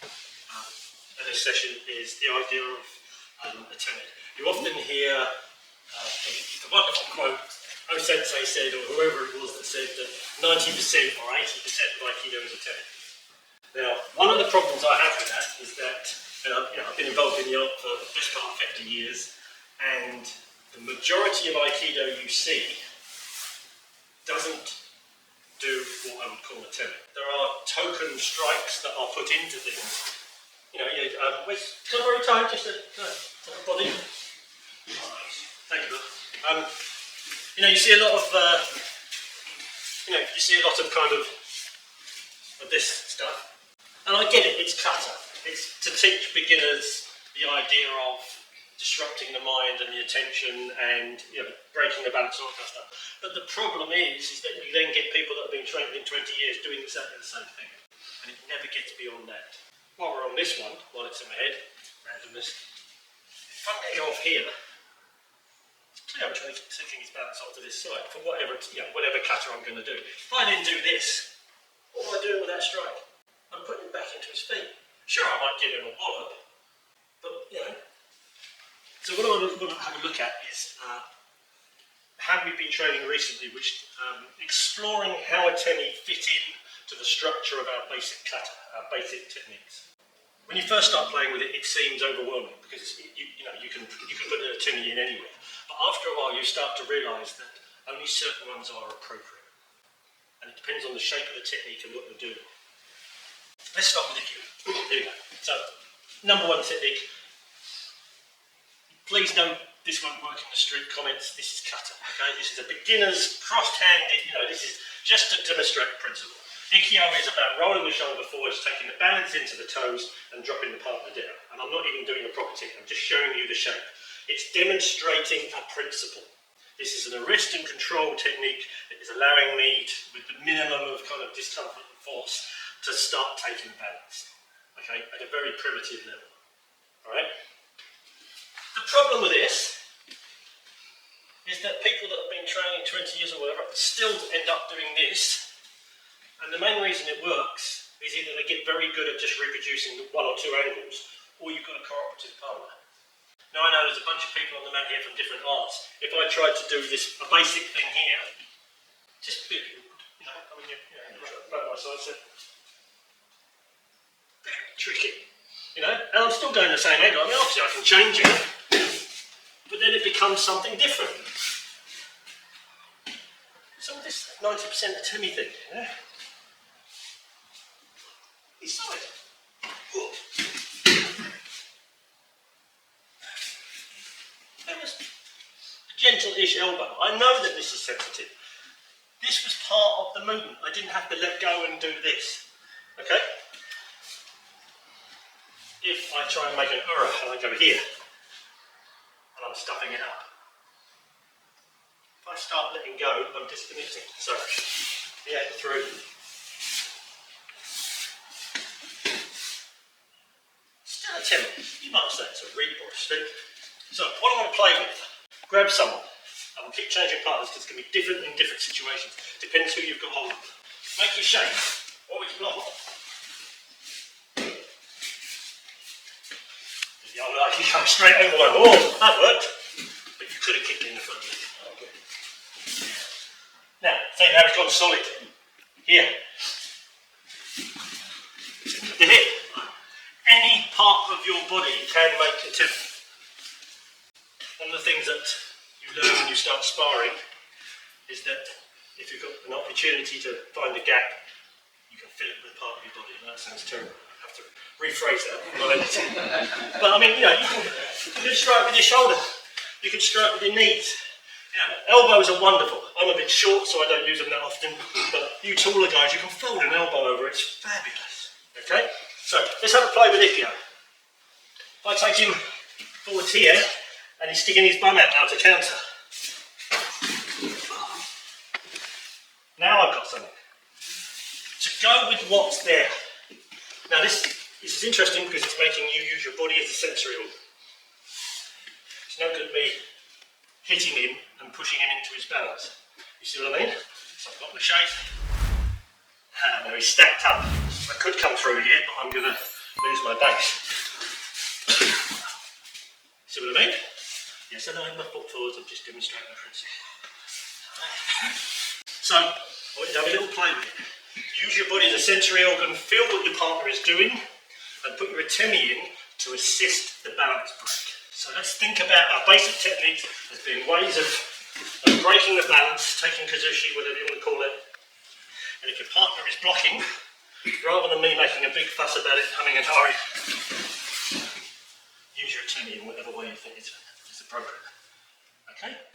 in this session is the idea of atemi. You often hear the wonderful quote, O Sensei said, or whoever it was that said that 90% or 80% of Aikido is atemi. Now, one of the problems I have with that is that, and I've been involved in the art for the best part of 50 years, and the majority of Aikido you see doesn't do what I would call atemi. There are token strikes that are put into things. Can I borrow your time just to body? Thank you. You see a lot of kind of this stuff. And I get it, it's kata. It's to teach beginners the idea of disrupting the mind and the attention and breaking the balance and all that kind of stuff. But the problem is that you then get people that have been trained in 20 years doing exactly the same thing. And it never gets beyond that. While we're on this one, while it's in my head, randomness, if I'm going off here, it's clear I'm trying to taking his balance onto this side for whatever kata I'm going to do. If I then do this, what am I doing with that strike? I'm putting him back into his feet. Sure, I might give him a wallop, but So what I want to have a look at is how we've been training recently, which exploring how atemi fit in to the structure of our basic kata, our basic techniques. When you first start playing with it, it seems overwhelming because you can put an atemi in anywhere. But after a while, you start to realise that only certain ones are appropriate, and it depends on the shape of the technique and what you're doing. Let's start with the cue. Here we go. So, number one technique. Please note this won't work in the street comments. This is kata. Okay, this is a beginner's crossed-handed. This is just to demonstrate the principle. Ikkyo is about rolling the shoulder forwards, taking the balance into the toes, and dropping the partner down. And I'm not even doing a proper technique. I'm just showing you the shape. It's demonstrating a principle. This is an arrest and control technique that is allowing me, with the minimum of kind of discomfort and force, to start taking balance, okay, at a very primitive level, all right? The problem with this is that people that have been training 20 years or whatever still end up doing this, and the main reason it works is either they get very good at just reproducing one or two angles, or you've got a cooperative partner. Now I know there's a bunch of people on the mat here from different arts. If I tried to do a basic thing here, just a bit, right my side, so tricky, and I'm still going the same angle. I mean, obviously I can change it, but then it becomes something different. Some of this 90% atemi thing, Each side. There was a gentle-ish elbow. I know that this is sensitive. This was part of the movement. I didn't have to let go and do this, okay? If I try and make an ura and I go here, and I'm stuffing it up. If I start letting go, I'm disconnecting. So, yeah, through. Still a atemi. You might say it's a reap or a stick. So, what I want to play with, grab someone. I will keep changing partners because it's going to be different in different situations. Depends who you've got hold of. Make your shape. Always block. You come straight over my ball. That worked. But you could have kicked it in the front leg. Okay. Now, say now it's gone solid. Here. The hip. Any part of your body can make a tip. One of the things that you learn when you start sparring is that if you've got an opportunity to find a gap, you can fill it with a part of your body. And that sounds terrible. I have to rephrase that. But I mean, you can strike with your shoulder. You can strike with your knees. Elbows are wonderful. I'm a bit short, so I don't use them that often. But you taller guys, you can fold an elbow over. It's fabulous. Okay? So let's have a play with Ikkyo. If I take him forwards here, and he's sticking his bum out now to counter. Now I've got something. So go with what's there. Now this is interesting because it's making you use your body as a sensory organ. It's no good me hitting him and pushing him into his balance. You see what I mean? So I've got the shape. Now he's stacked up. I could come through here, but I'm going to lose my base. See what I mean? Yes, I know my foot forwards, I'm just demonstrating the principle. So, I want you to have a little play with it. Use your body as a sensory organ, feel what your partner is doing, and put your atemi in to assist the balance break. So let's think about our basic techniques as being ways of breaking the balance, taking kazushi, whatever you want to call it. And if your partner is blocking, rather than me making a big fuss about it, humming and hurry, use your atemi in whatever way you think is appropriate. Okay?